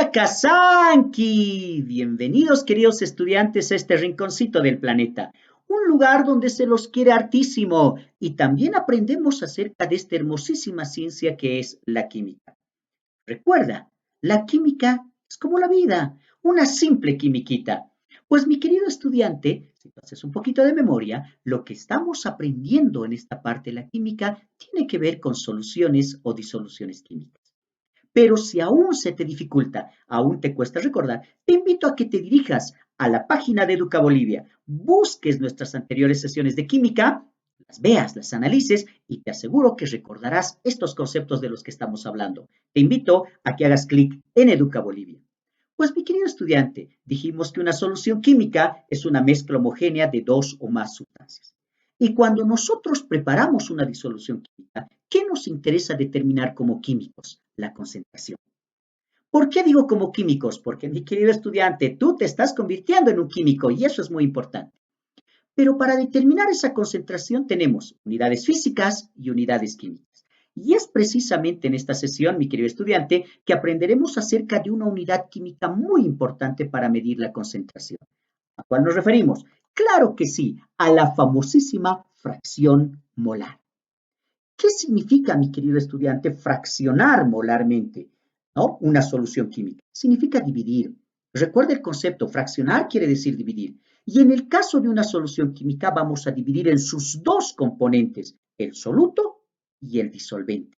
Hola, Kazanki. Bienvenidos, queridos estudiantes, a este rinconcito del planeta. Un lugar donde se los quiere hartísimo y también aprendemos acerca de esta hermosísima ciencia que es la química. Recuerda, la química es como la vida, una simple quimiquita. Pues mi querido estudiante, si tú haces un poquito de memoria, lo que estamos aprendiendo en esta parte de la química tiene que ver con soluciones o disoluciones químicas. Pero si aún se te dificulta, aún te cuesta recordar, te invito a que te dirijas a la página de Educa Bolivia, busques nuestras anteriores sesiones de química, las veas, las analices y te aseguro que recordarás estos conceptos de los que estamos hablando. Te invito a que hagas clic en Educa Bolivia. Pues mi querido estudiante, dijimos que una solución química es una mezcla homogénea de dos o más sustancias. Y cuando nosotros preparamos una disolución química, ¿qué nos interesa determinar como químicos? La concentración. ¿Por qué digo como químicos? Porque, mi querido estudiante, tú te estás convirtiendo en un químico y eso es muy importante. Pero para determinar esa concentración tenemos unidades físicas y unidades químicas. Y es precisamente en esta sesión, mi querido estudiante, que aprenderemos acerca de una unidad química muy importante para medir la concentración. ¿A cuál nos referimos? Claro que sí, a la famosísima fracción molar. ¿Qué significa, mi querido estudiante, fraccionar molarmente? ¿No? Una solución química. Significa dividir. Recuerda el concepto, fraccionar quiere decir dividir. Y en el caso de una solución química vamos a dividir en sus dos componentes, el soluto y el disolvente.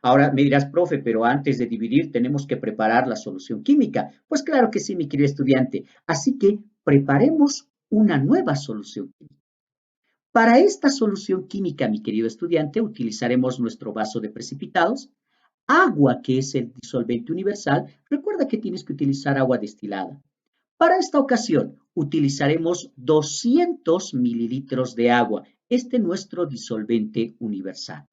Ahora me dirás, profe, pero antes de dividir tenemos que preparar la solución química. Pues claro que sí, mi querido estudiante. Así que preparemos una nueva solución química. Para esta solución química, mi querido estudiante, utilizaremos nuestro vaso de precipitados, agua, que es el disolvente universal. Recuerda que tienes que utilizar agua destilada. Para esta ocasión, utilizaremos 200 mililitros de agua, este nuestro disolvente universal.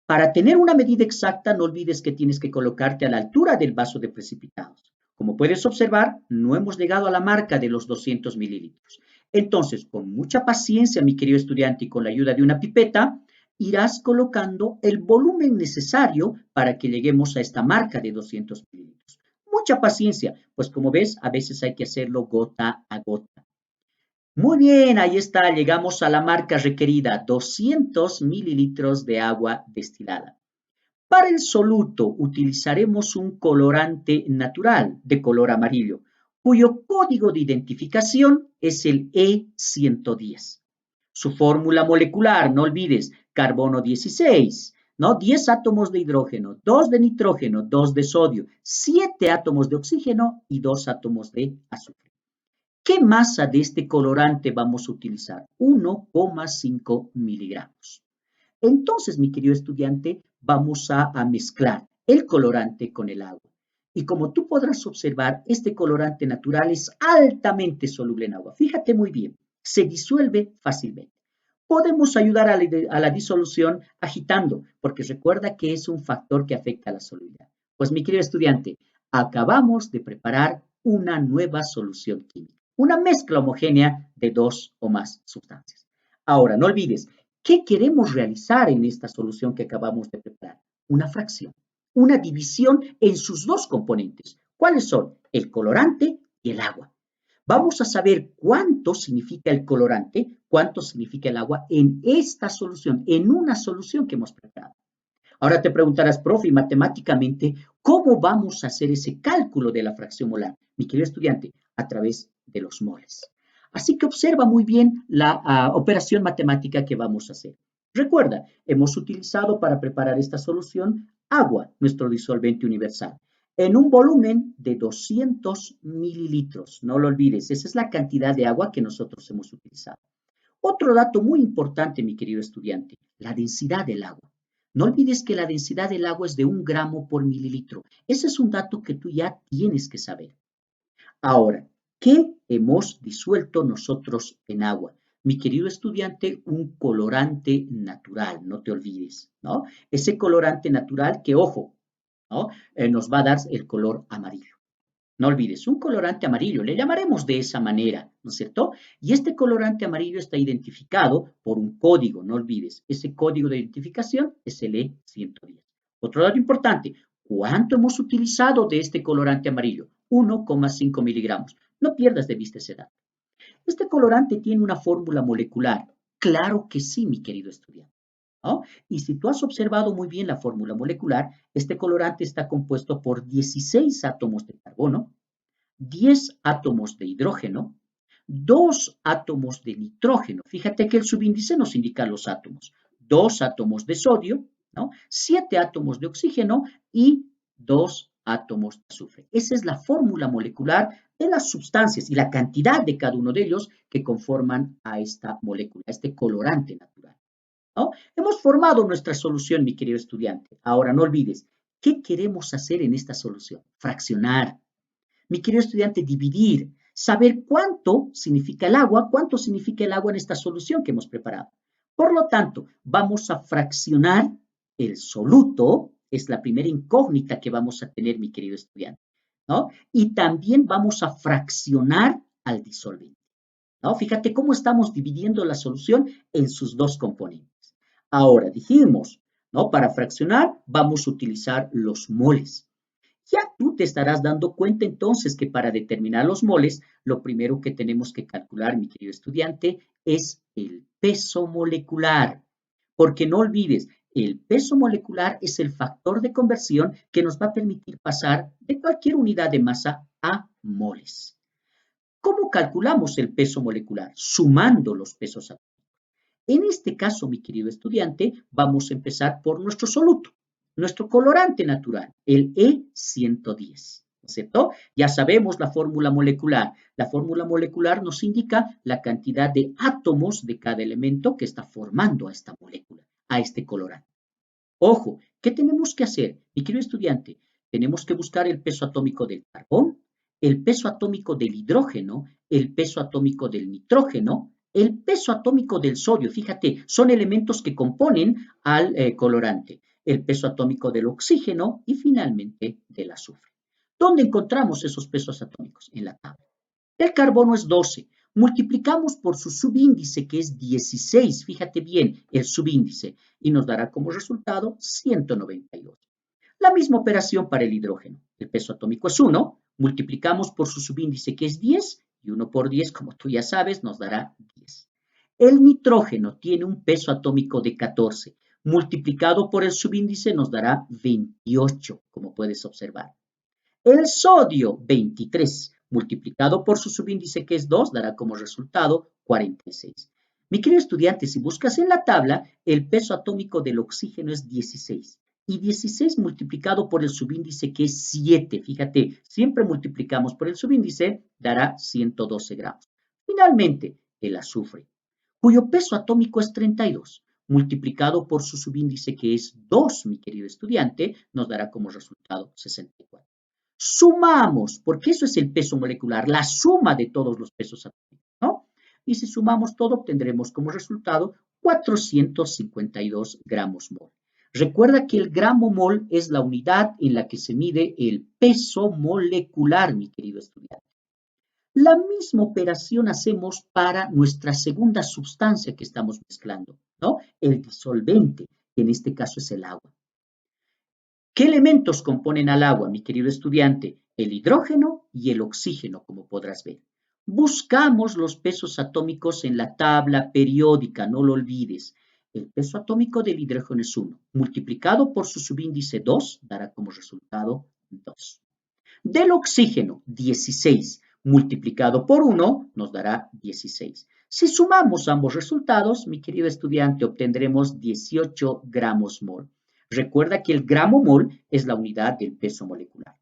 Para tener una medida exacta, no olvides que tienes que colocarte a la altura del vaso de precipitados. Como puedes observar, no hemos llegado a la marca de los 200 mililitros. Entonces, con mucha paciencia, mi querido estudiante, y con la ayuda de una pipeta, irás colocando el volumen necesario para que lleguemos a esta marca de 200 mililitros. Mucha paciencia, pues como ves, a veces hay que hacerlo gota a gota. Muy bien, ahí está, llegamos a la marca requerida, 200 mililitros de agua destilada. Para el soluto utilizaremos un colorante natural de color amarillo, cuyo código de identificación es el E110. Su fórmula molecular, no olvides, carbono 16, ¿no? 10 átomos de hidrógeno, 2 de nitrógeno, 2 de sodio, 7 átomos de oxígeno y 2 átomos de azufre. ¿Qué masa de este colorante vamos a utilizar? 1,5 miligramos. Entonces, mi querido estudiante, vamos a mezclar el colorante con el agua. Y como tú podrás observar, este colorante natural es altamente soluble en agua. Fíjate muy bien, se disuelve fácilmente. Podemos ayudar a la disolución agitando, porque recuerda que es un factor que afecta a la solubilidad. Pues mi querido estudiante, acabamos de preparar una nueva solución química, una mezcla homogénea de dos o más sustancias. Ahora, no olvides, ¿qué queremos realizar en esta solución que acabamos de preparar? Una fracción, una división en sus dos componentes. ¿Cuáles son? El colorante y el agua. Vamos a saber cuánto significa el colorante, cuánto significa el agua en esta solución, en una solución que hemos preparado. Ahora te preguntarás, profe, matemáticamente, ¿cómo vamos a hacer ese cálculo de la fracción molar? Mi querido estudiante, a través de los moles. Así que observa muy bien la operación matemática que vamos a hacer. Recuerda, hemos utilizado para preparar esta solución agua, nuestro disolvente universal, en un volumen de 200 mililitros. No lo olvides, esa es la cantidad de agua que nosotros hemos utilizado. Otro dato muy importante, mi querido estudiante, la densidad del agua. No olvides que la densidad del agua es de 1 gramo por mililitro. Ese es un dato que tú ya tienes que saber. Ahora, ¿qué hemos disuelto nosotros en agua? Mi querido estudiante, un colorante natural, no te olvides, ¿no? Ese colorante natural que, ojo, ¿no? Nos va a dar el color amarillo. No olvides, un colorante amarillo, le llamaremos de esa manera, ¿no es cierto? Y este colorante amarillo está identificado por un código, no olvides, ese código de identificación es el E110. Otro dato importante, ¿Cuánto hemos utilizado de este colorante amarillo? 1,5 miligramos. No pierdas de vista ese dato. ¿Este colorante tiene una fórmula molecular? Claro que sí, mi querido estudiante, ¿no? Y si tú has observado muy bien la fórmula molecular, este colorante está compuesto por 16 átomos de carbono, 10 átomos de hidrógeno, 2 átomos de nitrógeno. Fíjate que el subíndice nos indica los átomos. 2 átomos de sodio, ¿no? 7 átomos de oxígeno y 2 átomos de azufre. Esa es la fórmula molecular de las sustancias y la cantidad de cada uno de ellos que conforman a esta molécula, a este colorante natural, ¿no? Hemos formado nuestra solución, mi querido estudiante. Ahora no olvides, ¿qué queremos hacer en esta solución? Fraccionar. Mi querido estudiante, dividir, saber cuánto significa el agua en esta solución que hemos preparado. Por lo tanto, vamos a fraccionar el soluto, es la primera incógnita que vamos a tener, mi querido estudiante, ¿no? Y también vamos a fraccionar al disolvente, ¿no? Fíjate cómo estamos dividiendo la solución en sus dos componentes. Ahora dijimos, ¿no? Para fraccionar vamos a utilizar los moles. Ya tú te estarás dando cuenta entonces que para determinar los moles, lo primero que tenemos que calcular, mi querido estudiante, es el peso molecular. Porque no olvides, el peso molecular es el factor de conversión que nos va a permitir pasar de cualquier unidad de masa a moles. ¿Cómo calculamos el peso molecular? Sumando los pesos atómicos. En este caso, mi querido estudiante, vamos a empezar por nuestro soluto, nuestro colorante natural, el E110. ¿Cierto? Ya sabemos la fórmula molecular. La fórmula molecular nos indica la cantidad de átomos de cada elemento que está formando a esta molécula, a este colorante. Ojo, ¿qué tenemos que hacer? Mi querido estudiante, tenemos que buscar el peso atómico del carbón, el peso atómico del hidrógeno, el peso atómico del nitrógeno, el peso atómico del sodio. Fíjate, son elementos que componen al colorante. El peso atómico del oxígeno y finalmente del azufre. ¿Dónde encontramos esos pesos atómicos? En la tabla. El carbono es 12. Multiplicamos por su subíndice, que es 16. Fíjate bien el subíndice, y nos dará como resultado 192. La misma operación para el hidrógeno. El peso atómico es 1. Multiplicamos por su subíndice, que es 10, y 1 por 10, como tú ya sabes, nos dará 10. El nitrógeno tiene un peso atómico de 14. Multiplicado por el subíndice nos dará 28, como puedes observar. El sodio, 23, multiplicado por su subíndice, que es 2, dará como resultado 46. Mi querido estudiante, si buscas en la tabla, el peso atómico del oxígeno es 16 y 16 multiplicado por el subíndice, que es 7. Fíjate, siempre multiplicamos por el subíndice, dará 112 gramos. Finalmente, el azufre, cuyo peso atómico es 32, multiplicado por su subíndice, que es 2, mi querido estudiante, nos dará como resultado 64. Sumamos, porque eso es el peso molecular, la suma de todos los pesos atómicos, ¿no? Y si sumamos todo, obtendremos como resultado 452 gramos mol. Recuerda que el gramo mol es la unidad en la que se mide el peso molecular, mi querido estudiante. La misma operación hacemos para nuestra segunda sustancia que estamos mezclando, ¿no? El disolvente, que en este caso es el agua. ¿Qué elementos componen al agua, mi querido estudiante? El hidrógeno y el oxígeno, como podrás ver. Buscamos los pesos atómicos en la tabla periódica, no lo olvides. El peso atómico del hidrógeno es 1, multiplicado por su subíndice 2, dará como resultado 2. Del oxígeno, 16, multiplicado por 1, nos dará 16. Si sumamos ambos resultados, mi querido estudiante, obtendremos 18 gramos mol. Recuerda que el gramo mol es la unidad del peso molecular,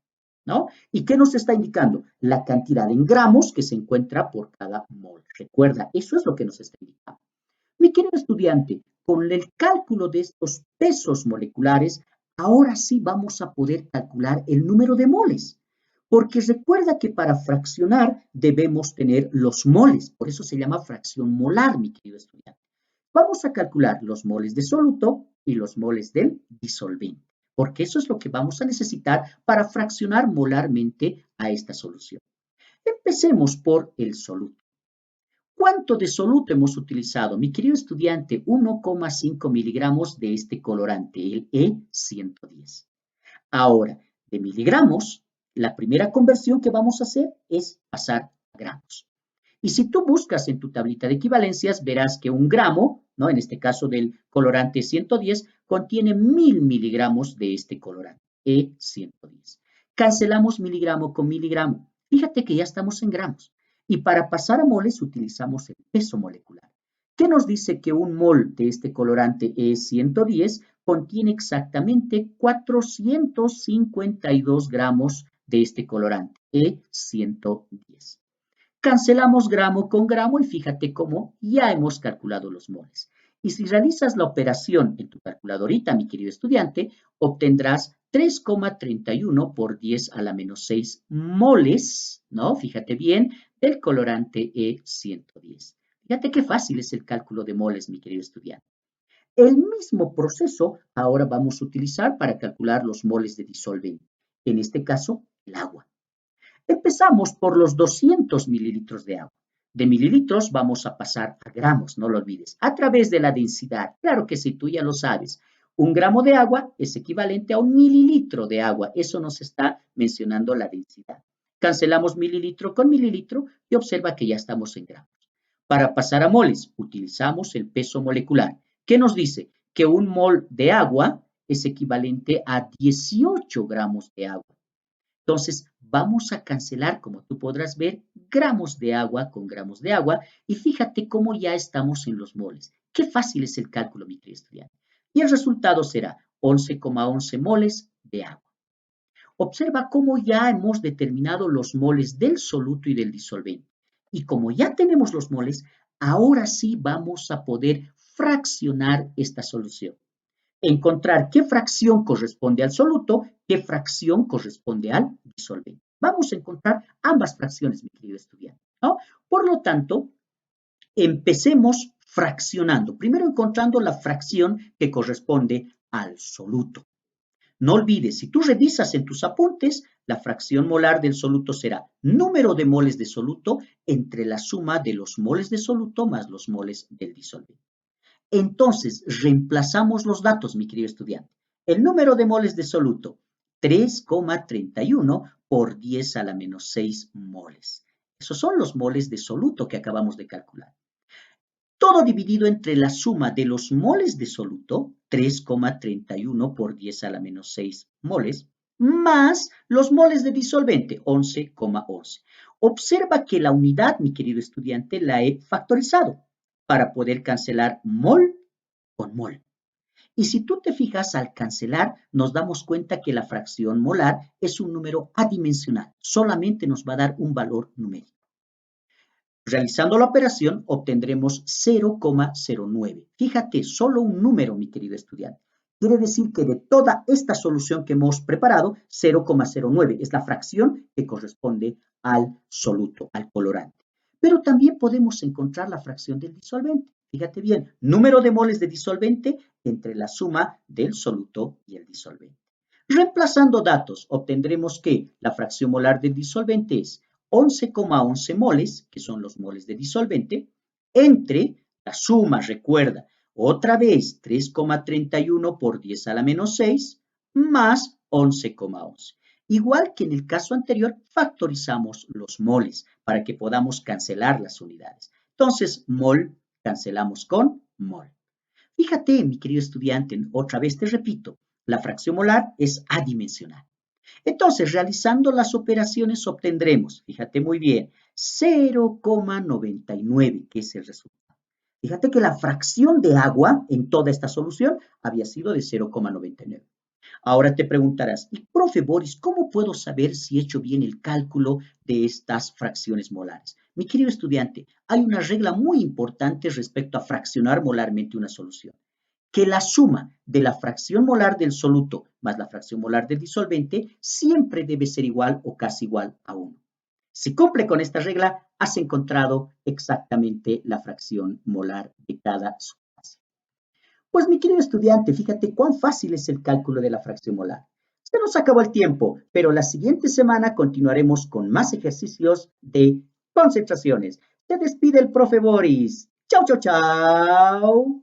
¿no? ¿Y qué nos está indicando? La cantidad en gramos que se encuentra por cada mol. Recuerda, eso es lo que nos está indicando. Mi querido estudiante, con el cálculo de estos pesos moleculares, ahora sí vamos a poder calcular el número de moles. Porque recuerda que para fraccionar debemos tener los moles, por eso se llama fracción molar, mi querido estudiante. Vamos a calcular los moles de soluto y los moles del disolvente, porque eso es lo que vamos a necesitar para fraccionar molarmente a esta solución. Empecemos por el soluto. ¿Cuánto de soluto hemos utilizado? Mi querido estudiante, 1,5 miligramos de este colorante, el E110. Ahora, de miligramos, la primera conversión que vamos a hacer es pasar a gramos. Y si tú buscas en tu tablita de equivalencias, verás que un gramo, ¿no? En este caso del colorante 110, contiene 1000 miligramos de este colorante, E110. Cancelamos miligramo con miligramo. Fíjate que ya estamos en gramos. Y para pasar a moles utilizamos el peso molecular. ¿Qué nos dice que un mol de este colorante E110 contiene exactamente 452 gramos de este colorante E110? Cancelamos gramo con gramo y fíjate cómo ya hemos calculado los moles. Y si realizas la operación en tu calculadorita, mi querido estudiante, obtendrás 3,31 por 10 a la menos 6 moles, ¿no? Fíjate bien, del colorante E110. Fíjate qué fácil es el cálculo de moles, mi querido estudiante. El mismo proceso ahora vamos a utilizar para calcular los moles de disolvente, en este caso, el agua. Empezamos por los 200 mililitros de agua. De mililitros vamos a pasar a gramos, no lo olvides, a través de la densidad. Claro que sí, tú ya lo sabes. Un gramo de agua es equivalente a un mililitro de agua. Eso nos está mencionando la densidad. Cancelamos mililitro con mililitro y observa que ya estamos en gramos. Para pasar a moles, utilizamos el peso molecular. ¿Qué nos dice? Que un mol de agua es equivalente a 18 gramos de agua. Entonces, vamos a cancelar, como tú podrás ver, gramos de agua con gramos de agua y fíjate cómo ya estamos en los moles. Qué fácil es el cálculo, mi querido estudiante. Y el resultado será 11,11 moles de agua. Observa cómo ya hemos determinado los moles del soluto y del disolvente. Y como ya tenemos los moles, ahora sí vamos a poder fraccionar esta solución. Encontrar qué fracción corresponde al soluto, qué fracción corresponde al disolvente. Vamos a encontrar ambas fracciones, mi querido estudiante, ¿no? Por lo tanto, empecemos fraccionando. Primero encontrando la fracción que corresponde al soluto. No olvides, si tú revisas en tus apuntes, la fracción molar del soluto será número de moles de soluto entre la suma de los moles de soluto más los moles del disolvente. Entonces, reemplazamos los datos, mi querido estudiante. El número de moles de soluto, 3,31 por 10 a la menos 6 moles. Esos son los moles de soluto que acabamos de calcular. Todo dividido entre la suma de los moles de soluto, 3,31 por 10 a la menos 6 moles, más los moles de disolvente, 11,11. Observa que la unidad, mi querido estudiante, la he factorizado para poder cancelar mol con mol. Y si tú te fijas, al cancelar, nos damos cuenta que la fracción molar es un número adimensional. Solamente nos va a dar un valor numérico. Realizando la operación, obtendremos 0,09. Fíjate, solo un número, mi querido estudiante. Quiere decir que de toda esta solución que hemos preparado, 0,09 es la fracción que corresponde al soluto, al colorante. Pero también podemos encontrar la fracción del disolvente. Fíjate bien, número de moles de disolvente entre la suma del soluto y el disolvente. Reemplazando datos, obtendremos que la fracción molar del disolvente es 11,11 moles, que son los moles de disolvente, entre la suma, recuerda, otra vez 3,31 por 10 a la menos 6, más 11,11. Igual que en el caso anterior, factorizamos los moles para que podamos cancelar las unidades. Entonces, mol cancelamos con mol. Fíjate, mi querido estudiante, otra vez te repito, la fracción molar es adimensional. Entonces, realizando las operaciones obtendremos, fíjate muy bien, 0,99, que es el resultado. Fíjate que la fracción de agua en toda esta solución había sido de 0,99. Ahora te preguntarás, y profe Boris, ¿cómo puedo saber si he hecho bien el cálculo de estas fracciones molares? Mi querido estudiante, hay una regla muy importante respecto a fraccionar molarmente una solución, que la suma de la fracción molar del soluto más la fracción molar del disolvente siempre debe ser igual o casi igual a 1. Si cumple con esta regla, has encontrado exactamente la fracción molar de cada sustancia. Pues mi querido estudiante, fíjate cuán fácil es el cálculo de la fracción molar. Se nos acabó el tiempo, pero la siguiente semana continuaremos con más ejercicios de concentraciones. Se despide el profe Boris. Chau, chau, chau.